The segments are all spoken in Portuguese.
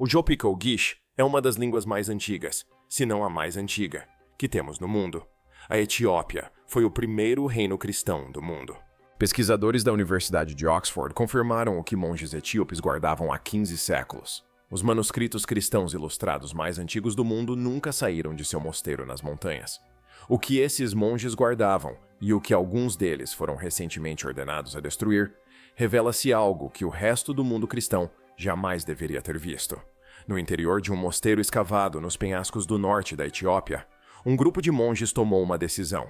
O Jopiko-Gish é uma das línguas mais antigas, se não a mais antiga, que temos no mundo. A Etiópia foi o primeiro reino cristão do mundo. Pesquisadores da Universidade de Oxford confirmaram o que monges etíopes guardavam há 15 séculos. Os manuscritos cristãos ilustrados mais antigos do mundo nunca saíram de seu mosteiro nas montanhas. O que esses monges guardavam, e o que alguns deles foram recentemente ordenados a destruir, revela-se algo que o resto do mundo cristão jamais deveria ter visto. No interior de um mosteiro escavado nos penhascos do norte da Etiópia, um grupo de monges tomou uma decisão.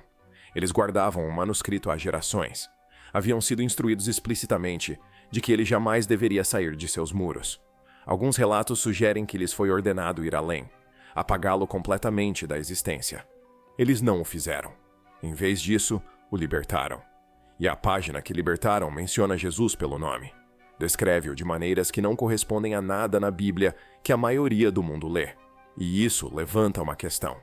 Eles guardavam um manuscrito há gerações. Haviam sido instruídos explicitamente de que ele jamais deveria sair de seus muros. Alguns relatos sugerem que lhes foi ordenado ir além, apagá-lo completamente da existência. Eles não o fizeram. Em vez disso, o libertaram. E a página que libertaram menciona Jesus pelo nome. Descreve-o de maneiras que não correspondem a nada na Bíblia que a maioria do mundo lê. E isso levanta uma questão.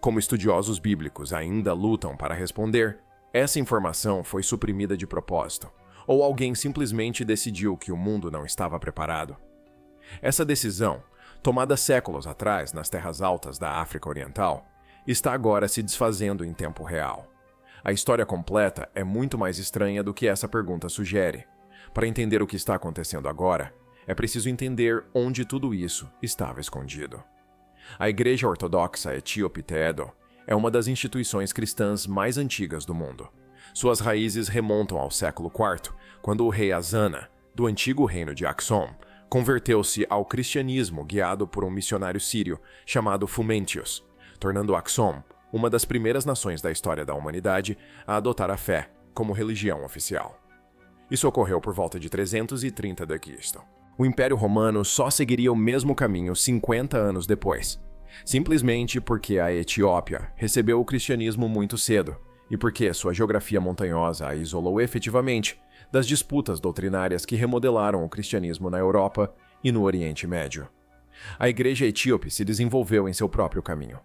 Como estudiosos bíblicos ainda lutam para responder, essa informação foi suprimida de propósito, ou alguém simplesmente decidiu que o mundo não estava preparado. Essa decisão, tomada séculos atrás nas terras altas da África Oriental, está agora se desfazendo em tempo real. A história completa é muito mais estranha do que essa pergunta sugere. Para entender o que está acontecendo agora, é preciso entender onde tudo isso estava escondido. A Igreja Ortodoxa Etíope Teedo é uma das instituições cristãs mais antigas do mundo. Suas raízes remontam ao século IV, quando o rei Azana, do antigo reino de Aksum, converteu-se ao cristianismo guiado por um missionário sírio chamado Frumentius, tornando Aksum uma das primeiras nações da história da humanidade a adotar a fé como religião oficial. Isso ocorreu por volta de 330 d.C. O Império Romano só seguiria o mesmo caminho 50 anos depois, simplesmente porque a Etiópia recebeu o cristianismo muito cedo e porque sua geografia montanhosa a isolou efetivamente das disputas doutrinárias que remodelaram o cristianismo na Europa e no Oriente Médio. A Igreja Etíope se desenvolveu em seu próprio caminho.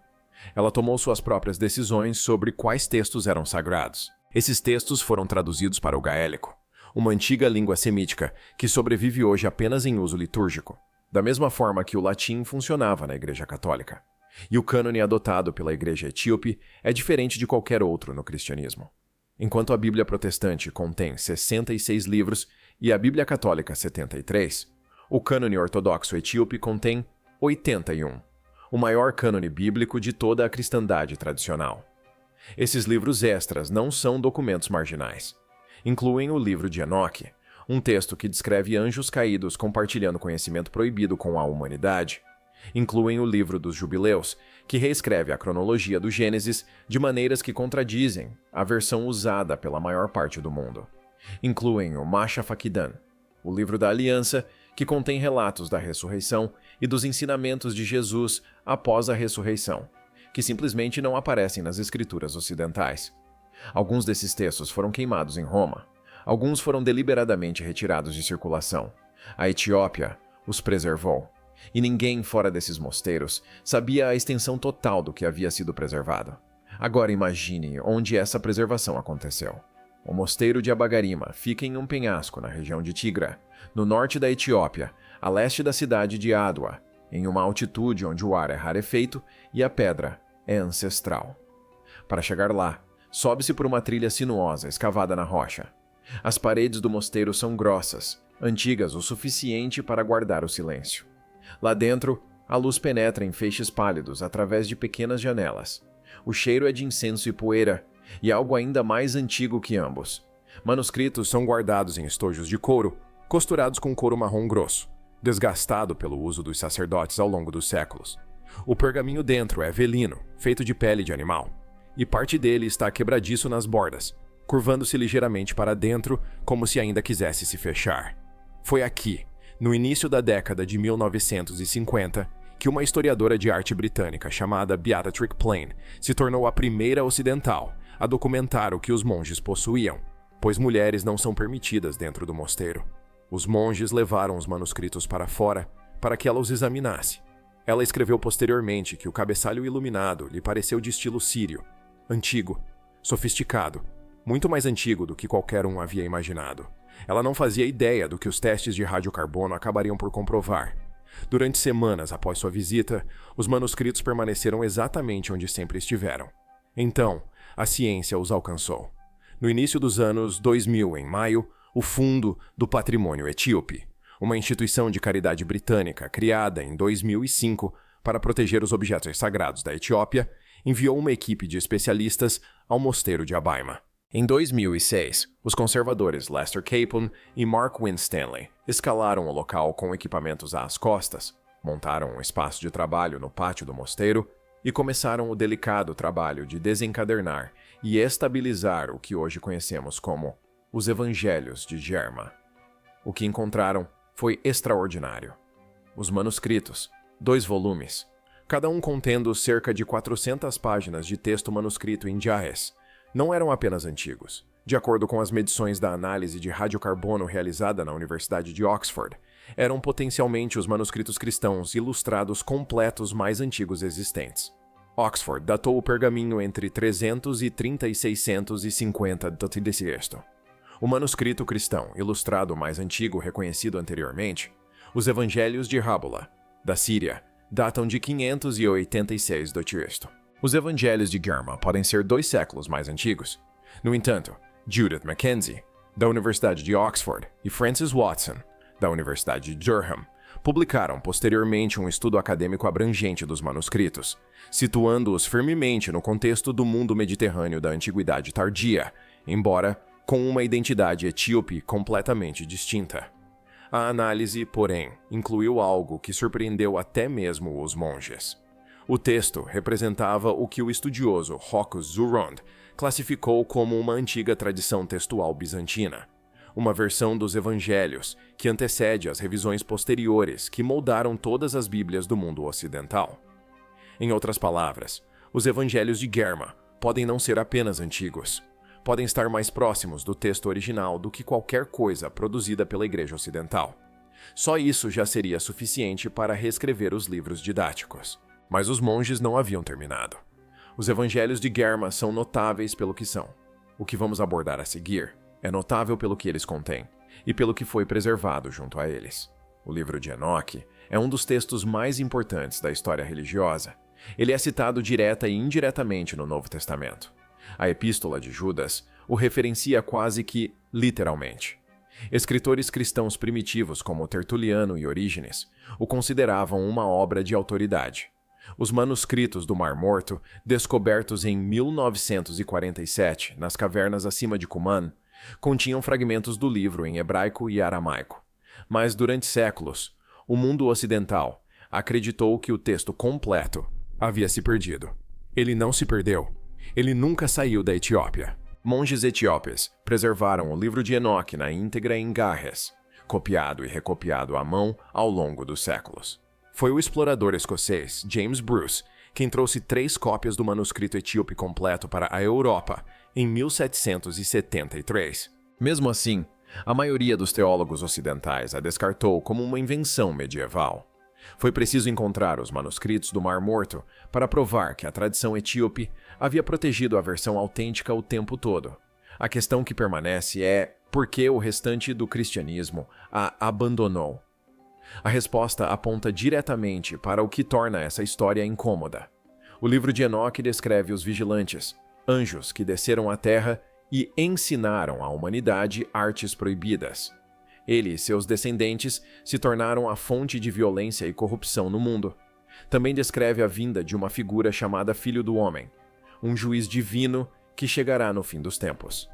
Ela tomou suas próprias decisões sobre quais textos eram sagrados. Esses textos foram traduzidos para o gaélico, uma antiga língua semítica que sobrevive hoje apenas em uso litúrgico, da mesma forma que o latim funcionava na Igreja Católica. E o cânone adotado pela Igreja Etíope é diferente de qualquer outro no cristianismo. Enquanto a Bíblia protestante contém 66 livros e a Bíblia Católica 73, o cânone ortodoxo etíope contém 81, o maior cânone bíblico de toda a cristandade tradicional. Esses livros extras não são documentos marginais. Incluem o livro de Enoque, um texto que descreve anjos caídos compartilhando conhecimento proibido com a humanidade. Incluem o livro dos Jubileus, que reescreve a cronologia do Gênesis de maneiras que contradizem a versão usada pela maior parte do mundo. Incluem o Masha Fakidan, o livro da Aliança, que contém relatos da ressurreição e dos ensinamentos de Jesus após a ressurreição, que simplesmente não aparecem nas escrituras ocidentais. Alguns desses textos foram queimados em Roma. Alguns foram deliberadamente retirados de circulação. A Etiópia os preservou. E ninguém fora desses mosteiros sabia a extensão total do que havia sido preservado. Agora imagine onde essa preservação aconteceu. O mosteiro de Abagarima fica em um penhasco na região de Tigra, no norte da Etiópia, a leste da cidade de Adwa, em uma altitude onde o ar é rarefeito e a pedra é ancestral. Para chegar lá, sobe-se por uma trilha sinuosa escavada na rocha. As paredes do mosteiro são grossas, antigas o suficiente para guardar o silêncio. Lá dentro, a luz penetra em feixes pálidos através de pequenas janelas. O cheiro é de incenso e poeira, e algo ainda mais antigo que ambos. Manuscritos são guardados em estojos de couro, costurados com couro marrom grosso, desgastado pelo uso dos sacerdotes ao longo dos séculos. O pergaminho dentro é velino, feito de pele de animal, e parte dele está quebradiço nas bordas, curvando-se ligeiramente para dentro, como se ainda quisesse se fechar. Foi aqui, no início da década de 1950, que uma historiadora de arte britânica chamada Beatrix Plain se tornou a primeira ocidental a documentar o que os monges possuíam, pois mulheres não são permitidas dentro do mosteiro. Os monges levaram os manuscritos para fora para que ela os examinasse. Ela escreveu posteriormente que o cabeçalho iluminado lhe pareceu de estilo sírio, antigo, sofisticado, muito mais antigo do que qualquer um havia imaginado. Ela não fazia ideia do que os testes de radiocarbono acabariam por comprovar. Durante semanas após sua visita, os manuscritos permaneceram exatamente onde sempre estiveram. Então, a ciência os alcançou. No início dos anos 2000, em maio, o Fundo do Patrimônio Etíope, uma instituição de caridade britânica criada em 2005 para proteger os objetos sagrados da Etiópia, enviou uma equipe de especialistas ao mosteiro de Abaima. Em 2006, os conservadores Lester Capon e Mark Winstanley escalaram o local com equipamentos às costas, montaram um espaço de trabalho no pátio do mosteiro e começaram o delicado trabalho de desencadernar e estabilizar o que hoje conhecemos como os Evangelhos de Germa. O que encontraram foi extraordinário. Os manuscritos, 2 volumes, cada um contendo cerca de 400 páginas de texto manuscrito em Jaez, não eram apenas antigos. De acordo com as medições da análise de radiocarbono realizada na Universidade de Oxford, eram potencialmente os manuscritos cristãos ilustrados completos mais antigos existentes. Oxford datou o pergaminho entre 330 e 650 d.C. O manuscrito cristão ilustrado mais antigo reconhecido anteriormente, os Evangelhos de Rábula, da Síria, datam de 586 d.C. Os Evangelhos de Germa podem ser 2 séculos mais antigos. No entanto, Judith Mackenzie, da Universidade de Oxford, e Francis Watson, da Universidade de Durham, publicaram posteriormente um estudo acadêmico abrangente dos manuscritos, situando-os firmemente no contexto do mundo mediterrâneo da Antiguidade Tardia, embora com uma identidade etíope completamente distinta. A análise, porém, incluiu algo que surpreendeu até mesmo os monges. O texto representava o que o estudioso Rochus Zurond classificou como uma antiga tradição textual bizantina, uma versão dos evangelhos que antecede as revisões posteriores que moldaram todas as Bíblias do mundo ocidental. Em outras palavras, os evangelhos de Germa podem não ser apenas antigos, podem estar mais próximos do texto original do que qualquer coisa produzida pela Igreja Ocidental. Só isso já seria suficiente para reescrever os livros didáticos. Mas os monges não haviam terminado. Os Evangelhos de Germa são notáveis pelo que são. O que vamos abordar a seguir é notável pelo que eles contêm e pelo que foi preservado junto a eles. O livro de Enoque é um dos textos mais importantes da história religiosa. Ele é citado direta e indiretamente no Novo Testamento. A Epístola de Judas o referencia quase que literalmente. Escritores cristãos primitivos como Tertuliano e Orígenes o consideravam uma obra de autoridade. Os manuscritos do Mar Morto, descobertos em 1947 nas cavernas acima de Qumran, continham fragmentos do livro em hebraico e aramaico. Mas durante séculos, o mundo ocidental acreditou que o texto completo havia se perdido. Ele não se perdeu. Ele nunca saiu da Etiópia. Monges etíopes preservaram o livro de Enoque na íntegra em Garres, copiado e recopiado à mão ao longo dos séculos. Foi o explorador escocês James Bruce quem trouxe 3 cópias do manuscrito etíope completo para a Europa em 1773. Mesmo assim, a maioria dos teólogos ocidentais a descartou como uma invenção medieval. Foi preciso encontrar os manuscritos do Mar Morto para provar que a tradição etíope havia protegido a versão autêntica o tempo todo. A questão que permanece é por que o restante do cristianismo a abandonou. A resposta aponta diretamente para o que torna essa história incômoda. O livro de Enoque descreve os vigilantes, anjos que desceram à terra e ensinaram à humanidade artes proibidas. Ele e seus descendentes se tornaram a fonte de violência e corrupção no mundo. Também descreve a vinda de uma figura chamada Filho do Homem, um juiz divino que chegará no fim dos tempos.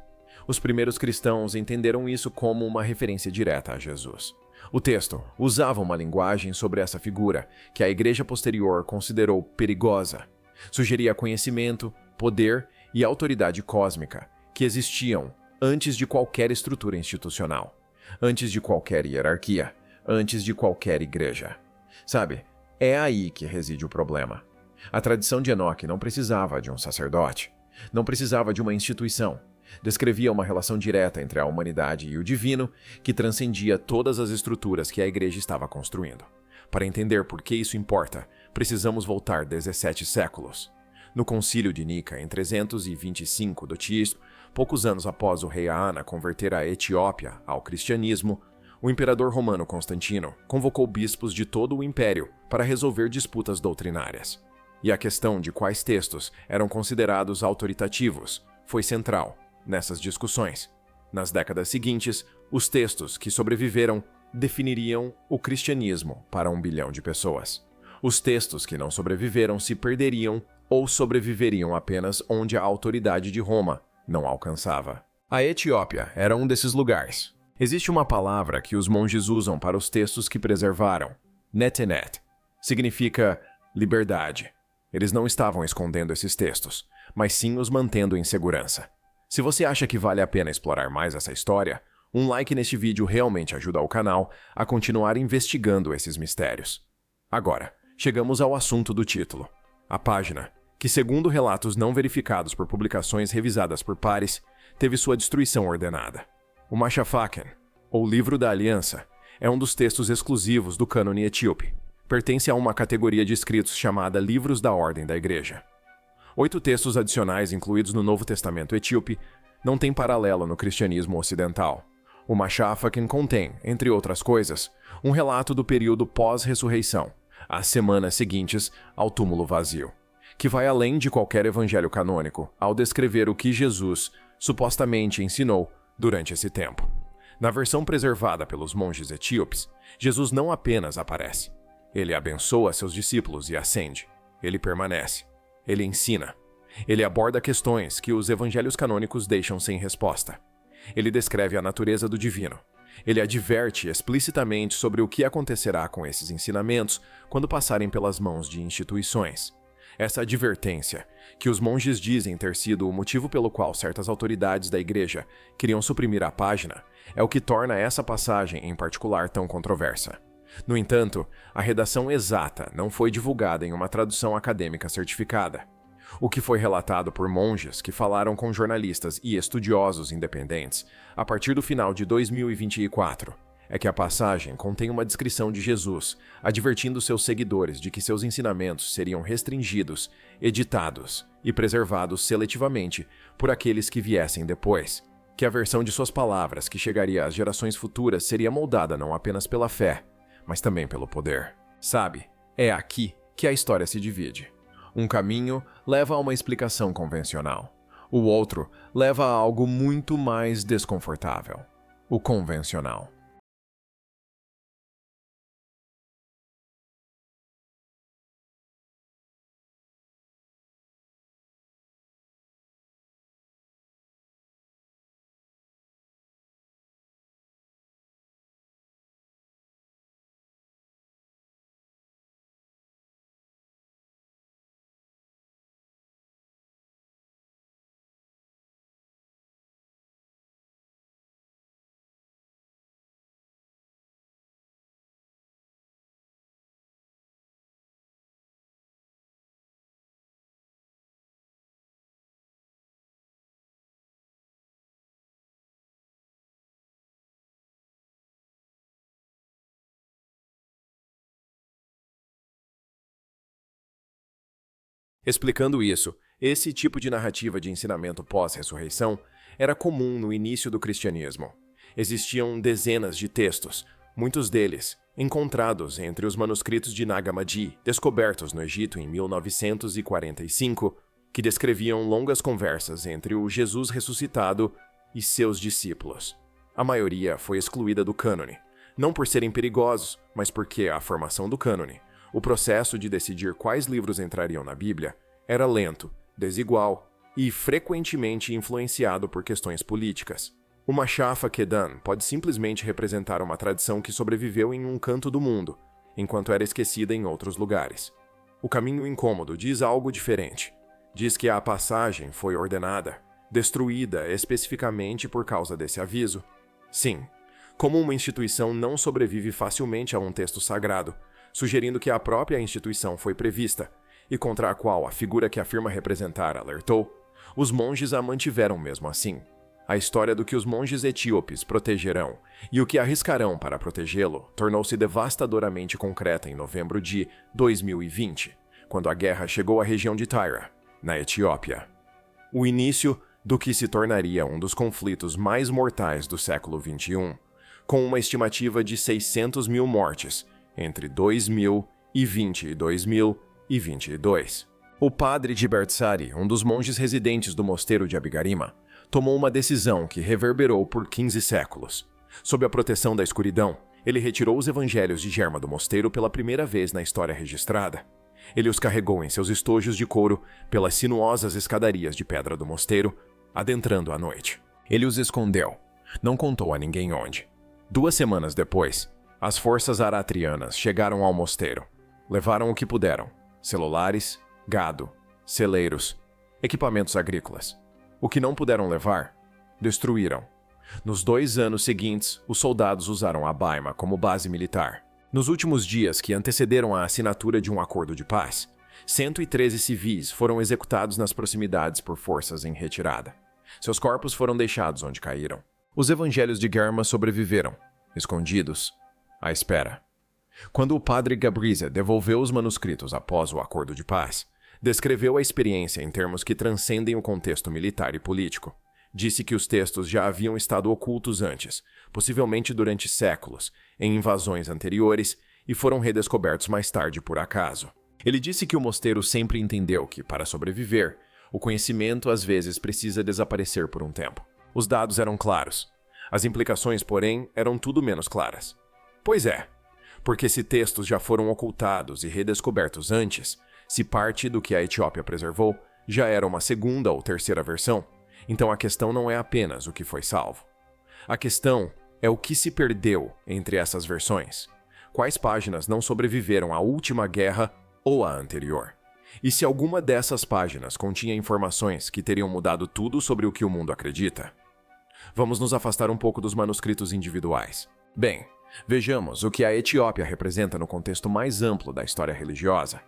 Os primeiros cristãos entenderam isso como uma referência direta a Jesus. O texto usava uma linguagem sobre essa figura que a igreja posterior considerou perigosa. Sugeria conhecimento, poder e autoridade cósmica que existiam antes de qualquer estrutura institucional, antes de qualquer hierarquia, antes de qualquer igreja. Sabe, é aí que reside o problema. A tradição de Enoque não precisava de um sacerdote, não precisava de uma instituição. Descrevia uma relação direta entre a humanidade e o divino que transcendia todas as estruturas que a igreja estava construindo. Para entender por que isso importa, precisamos voltar 17 séculos. No Concílio de Nica, em 325 d.C., poucos anos após o rei Ana converter a Etiópia ao cristianismo, O imperador romano Constantino convocou bispos de todo o império para resolver disputas doutrinárias. E a questão de quais textos eram considerados autoritativos foi central nessas discussões. Nas décadas seguintes, os textos que sobreviveram definiriam o cristianismo para 1 bilhão de pessoas. Os textos que não sobreviveram se perderiam ou sobreviveriam apenas onde a autoridade de Roma não alcançava. A Etiópia era um desses lugares. Existe uma palavra que os monges usam para os textos que preservaram. Netenet. Significa liberdade. Eles não estavam escondendo esses textos, mas sim os mantendo em segurança. Se você acha que vale a pena explorar mais essa história, um like neste vídeo realmente ajuda o canal a continuar investigando esses mistérios. Agora, chegamos ao assunto do título. A página, que segundo relatos não verificados por publicações revisadas por pares, teve sua destruição ordenada. O Machafaken, ou Livro da Aliança, é um dos textos exclusivos do cânone etíope. Pertence a uma categoria de escritos chamada Livros da Ordem da Igreja. 8 textos adicionais incluídos no Novo Testamento etíope não têm paralelo no cristianismo ocidental. O Machafaken contém, entre outras coisas, um relato do período pós-ressurreição, as semanas seguintes ao túmulo vazio, que vai além de qualquer evangelho canônico ao descrever o que Jesus supostamente ensinou durante esse tempo. Na versão preservada pelos monges etíopes, Jesus não apenas aparece. Ele abençoa seus discípulos e ascende. Ele permanece. Ele ensina. Ele aborda questões que os evangelhos canônicos deixam sem resposta. Ele descreve a natureza do divino. Ele adverte explicitamente sobre o que acontecerá com esses ensinamentos quando passarem pelas mãos de instituições. Essa advertência, que os monges dizem ter sido o motivo pelo qual certas autoridades da igreja queriam suprimir a página, é o que torna essa passagem em particular tão controversa. No entanto, a redação exata não foi divulgada em uma tradução acadêmica certificada. O que foi relatado por monges que falaram com jornalistas e estudiosos independentes a partir do final de 2024 é que a passagem contém uma descrição de Jesus, advertindo seus seguidores de que seus ensinamentos seriam restringidos, editados e preservados seletivamente por aqueles que viessem depois, que a versão de suas palavras que chegaria às gerações futuras seria moldada não apenas pela fé, mas também pelo poder. Sabe, é aqui que a história se divide. Um caminho leva a uma explicação convencional. O outro leva a algo muito mais desconfortável. O convencional. Explicando isso, esse tipo de narrativa de ensinamento pós-ressurreição era comum no início do cristianismo. Existiam dezenas de textos, muitos deles encontrados entre os manuscritos de Nag Hammadi, descobertos no Egito em 1945, que descreviam longas conversas entre o Jesus ressuscitado e seus discípulos. A maioria foi excluída do cânone, não por serem perigosos, mas porque a formação do cânone, o processo de decidir quais livros entrariam na Bíblia, era lento, desigual e frequentemente influenciado por questões políticas. O Machafa Kedan pode simplesmente representar uma tradição que sobreviveu em um canto do mundo, enquanto era esquecida em outros lugares. O Caminho Incômodo diz algo diferente. Diz que a passagem foi ordenada, destruída especificamente por causa desse aviso. Sim, como uma instituição não sobrevive facilmente a um texto sagrado, sugerindo que a própria instituição foi prevista, e contra a qual a figura que afirma representar alertou, os monges a mantiveram mesmo assim. A história do que os monges etíopes protegerão e o que arriscarão para protegê-lo tornou-se devastadoramente concreta em novembro de 2020, quando a guerra chegou à região de Tyra, na Etiópia. O início do que se tornaria um dos conflitos mais mortais do século XXI com uma estimativa de 600 mil mortes entre 2020 e 2022. O padre de Bertsari, um dos monges residentes do mosteiro de Abigarima, tomou uma decisão que reverberou por 15 séculos. Sob a proteção da escuridão, ele retirou os evangelhos de Germa do mosteiro pela primeira vez na história registrada. Ele os carregou em seus estojos de couro pelas sinuosas escadarias de pedra do mosteiro, adentrando a noite. Ele os escondeu. Não contou a ninguém onde. 2 semanas depois, as forças aratrianas chegaram ao mosteiro. Levaram o que puderam: celulares, gado, celeiros, equipamentos agrícolas. O que não puderam levar, destruíram. Nos 2 anos seguintes, os soldados usaram a Baima como base militar. Nos últimos dias que antecederam a assinatura de um acordo de paz, 113 civis foram executados nas proximidades por forças em retirada. Seus corpos foram deixados onde caíram. Os evangelhos de Germa sobreviveram, escondidos, à espera. Quando o padre Gabriza devolveu os manuscritos após o acordo de paz, descreveu a experiência em termos que transcendem o contexto militar e político. Disse que os textos já haviam estado ocultos antes, possivelmente durante séculos, em invasões anteriores, e foram redescobertos mais tarde por acaso. Ele disse que o mosteiro sempre entendeu que, para sobreviver, o conhecimento às vezes precisa desaparecer por um tempo. Os dados eram claros. As implicações, porém, eram tudo menos claras. Pois é, porque se textos já foram ocultados e redescobertos antes, se parte do que a Etiópia preservou já era uma segunda ou terceira versão, então a questão não é apenas o que foi salvo. A questão é o que se perdeu entre essas versões. Quais páginas não sobreviveram à última guerra ou à anterior? E se alguma dessas páginas continha informações que teriam mudado tudo sobre o que o mundo acredita? Vamos nos afastar um pouco dos manuscritos individuais. Bem, vejamos o que a Etiópia representa no contexto mais amplo da história religiosa.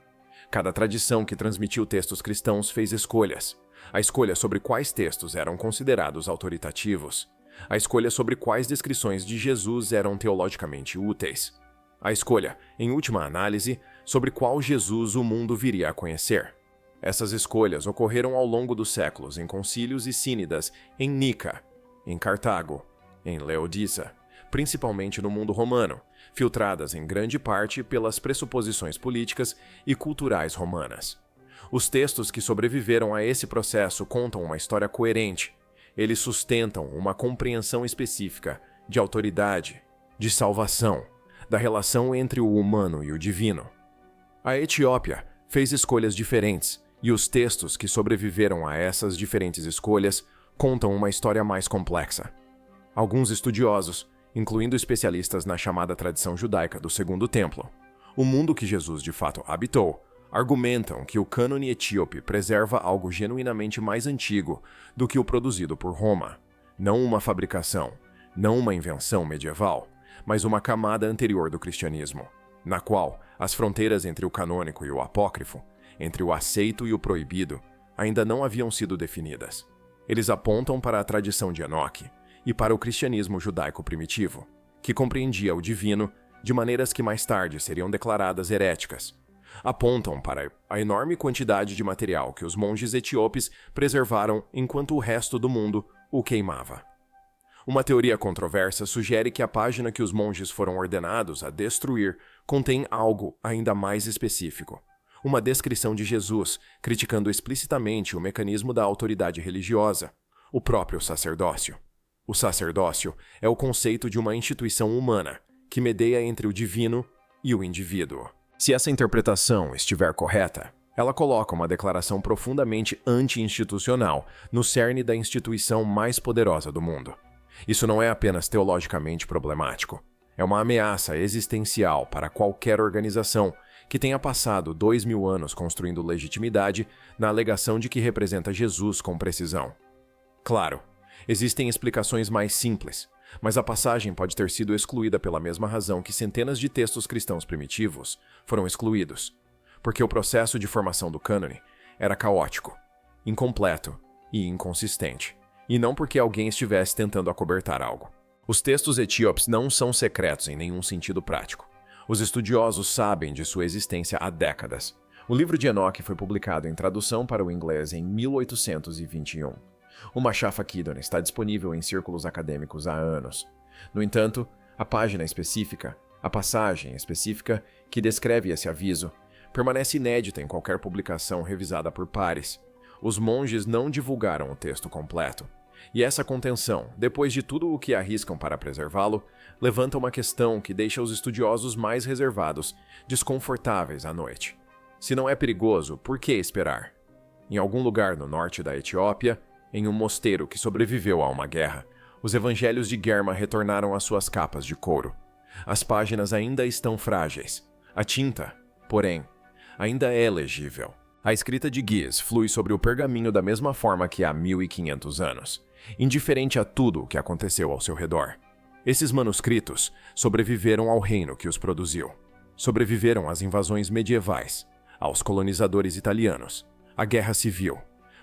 Cada tradição que transmitiu textos cristãos fez escolhas. A escolha sobre quais textos eram considerados autoritativos. A escolha sobre quais descrições de Jesus eram teologicamente úteis. A escolha, em última análise, sobre qual Jesus o mundo viria a conhecer. Essas escolhas ocorreram ao longo dos séculos em concílios e sínodas em Nica, em Cartago, em Laodícia, principalmente no mundo romano, filtradas em grande parte pelas pressuposições políticas e culturais romanas. Os textos que sobreviveram a esse processo contam uma história coerente. Eles sustentam uma compreensão específica de autoridade, de salvação, da relação entre o humano e o divino. A Etiópia fez escolhas diferentes, e os textos que sobreviveram a essas diferentes escolhas contam uma história mais complexa. Alguns estudiosos, incluindo especialistas na chamada tradição judaica do Segundo Templo, o mundo que Jesus de fato habitou, argumentam que o cânone etíope preserva algo genuinamente mais antigo do que o produzido por Roma. Não uma fabricação, não uma invenção medieval, mas uma camada anterior do cristianismo, na qual as fronteiras entre o canônico e o apócrifo, entre o aceito e o proibido, ainda não haviam sido definidas. Eles apontam para a tradição de Enoque e para o cristianismo judaico primitivo, que compreendia o divino de maneiras que mais tarde seriam declaradas heréticas. Apontam para a enorme quantidade de material que os monges etíopes preservaram enquanto o resto do mundo o queimava. Uma teoria controversa sugere que a página que os monges foram ordenados a destruir contém algo ainda mais específico. Uma descrição de Jesus, criticando explicitamente o mecanismo da autoridade religiosa, o próprio sacerdócio. O sacerdócio é o conceito de uma instituição humana que medeia entre o divino e o indivíduo. Se essa interpretação estiver correta, ela coloca uma declaração profundamente anti-institucional no cerne da instituição mais poderosa do mundo. Isso não é apenas teologicamente problemático. É uma ameaça existencial para qualquer organização que tenha passado 2000 anos construindo legitimidade na alegação de que representa Jesus com precisão. Claro, existem explicações mais simples, mas a passagem pode ter sido excluída pela mesma razão que centenas de textos cristãos primitivos foram excluídos, porque o processo de formação do cânone era caótico, incompleto e inconsistente, e não porque alguém estivesse tentando acobertar algo. Os textos etíopes não são secretos em nenhum sentido prático. Os estudiosos sabem de sua existência há décadas. O livro de Enoque foi publicado em tradução para o inglês em 1821. O Machá Fakidon está disponível em círculos acadêmicos há anos. No entanto, A página específica, a passagem específica que descreve esse aviso, permanece inédita em qualquer publicação revisada por pares. Os monges não divulgaram o texto completo. E essa contenção, depois de tudo o que arriscam para preservá-lo, levanta uma questão que deixa os estudiosos mais reservados, desconfortáveis à noite. Se não é perigoso, por que esperar? Em algum lugar no norte da Etiópia, em um mosteiro que sobreviveu a uma guerra, os evangelhos de Germa retornaram às suas capas de couro. As páginas ainda estão frágeis. A tinta, porém, ainda é legível. A escrita de Gies flui sobre o pergaminho da mesma forma que há 1500 anos, indiferente a tudo o que aconteceu ao seu redor. Esses manuscritos sobreviveram ao reino que os produziu. Sobreviveram às invasões medievais, aos colonizadores italianos, à guerra civil.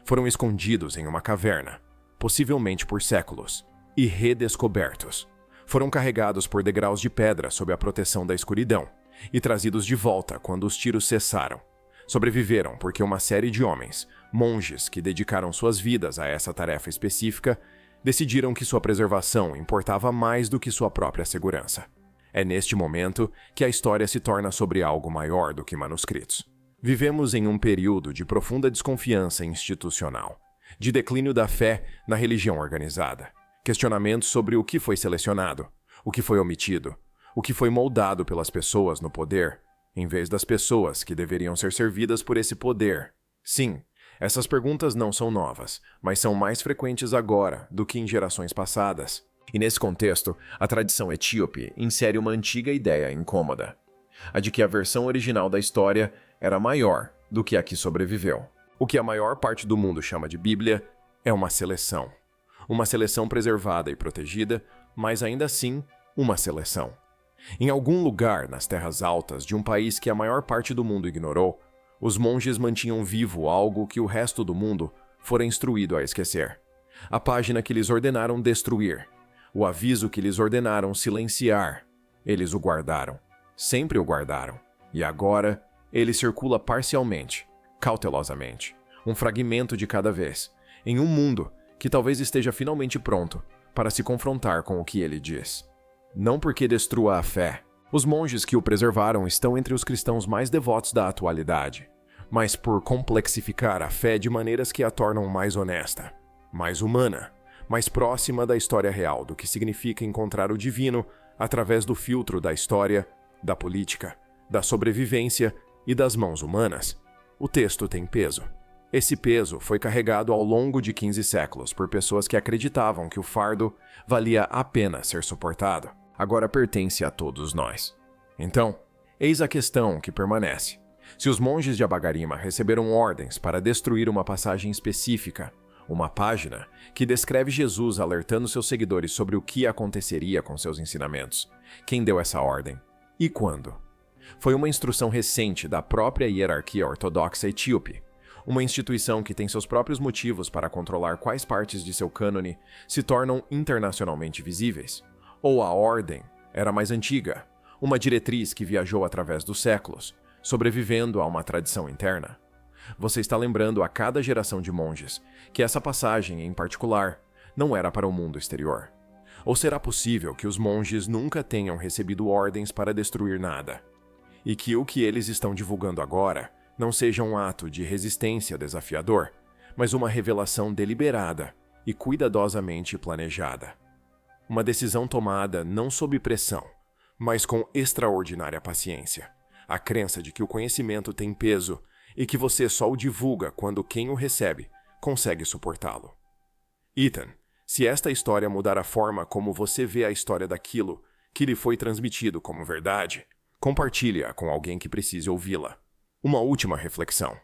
Foram escondidos em uma caverna, possivelmente por séculos, e redescobertos. Foram carregados por degraus de pedra sob a proteção da escuridão e trazidos de volta quando os tiros cessaram. Sobreviveram porque uma série de homens, monges que dedicaram suas vidas a essa tarefa específica, decidiram que sua preservação importava mais do que sua própria segurança. É neste momento que a história se torna sobre algo maior do que manuscritos. Vivemos em um período de profunda desconfiança institucional, de declínio da fé na religião organizada, questionamentos sobre o que foi selecionado, o que foi omitido, o que foi moldado pelas pessoas no poder, em vez das pessoas que deveriam ser servidas por esse poder. Sim, essas perguntas não são novas, mas são mais frequentes agora do que em gerações passadas. E nesse contexto, a tradição etíope insere uma antiga ideia incômoda, a de que a versão original da história era maior do que a que sobreviveu. O que a maior parte do mundo chama de Bíblia é uma seleção. Uma seleção preservada e protegida, mas ainda assim, uma seleção. Em algum lugar nas terras altas de um país que a maior parte do mundo ignorou, os monges mantinham vivo algo que o resto do mundo fora instruído a esquecer. A página que lhes ordenaram destruir. O aviso que lhes ordenaram silenciar. Eles o guardaram. Sempre o guardaram. E agora, ele circula parcialmente, cautelosamente, um fragmento de cada vez, em um mundo que talvez esteja finalmente pronto para se confrontar com o que ele diz. Não porque destrua a fé. Os monges que o preservaram estão entre os cristãos mais devotos da atualidade, mas por complexificar a fé de maneiras que a tornam mais honesta, mais humana, mais próxima da história real do que significa encontrar o divino através do filtro da história, da política, da sobrevivência e das mãos humanas. O texto tem peso. Esse peso foi carregado ao longo de 15 séculos por pessoas que acreditavam que o fardo valia a pena ser suportado. Agora pertence a todos nós. Então, eis a questão que permanece. Se os monges de Abagarima receberam ordens para destruir uma passagem específica, uma página que descreve Jesus alertando seus seguidores sobre o que aconteceria com seus ensinamentos, quem deu essa ordem e quando? Foi uma instrução recente da própria hierarquia ortodoxa etíope, uma instituição que tem seus próprios motivos para controlar quais partes de seu cânone se tornam internacionalmente visíveis. Ou a ordem era mais antiga, uma diretriz que viajou através dos séculos, sobrevivendo a uma tradição interna. Você está lembrando a cada geração de monges que essa passagem, em particular, não era para o mundo exterior. Ou será possível que os monges nunca tenham recebido ordens para destruir nada? E que o que eles estão divulgando agora não seja um ato de resistência desafiador, mas uma revelação deliberada e cuidadosamente planejada. Uma decisão tomada não sob pressão, mas com extraordinária paciência. A crença de que o conhecimento tem peso e que você só o divulga quando quem o recebe consegue suportá-lo. Ethan, se esta história mudar a forma como você vê a história daquilo que lhe foi transmitido como verdade, compartilhe-a com alguém que precise ouvi-la. Uma última reflexão.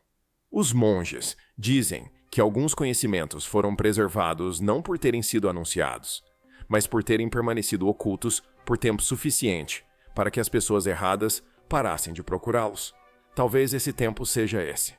Os monges dizem que alguns conhecimentos foram preservados não por terem sido anunciados, mas por terem permanecido ocultos por tempo suficiente para que as pessoas erradas parassem de procurá-los. Talvez esse tempo seja esse.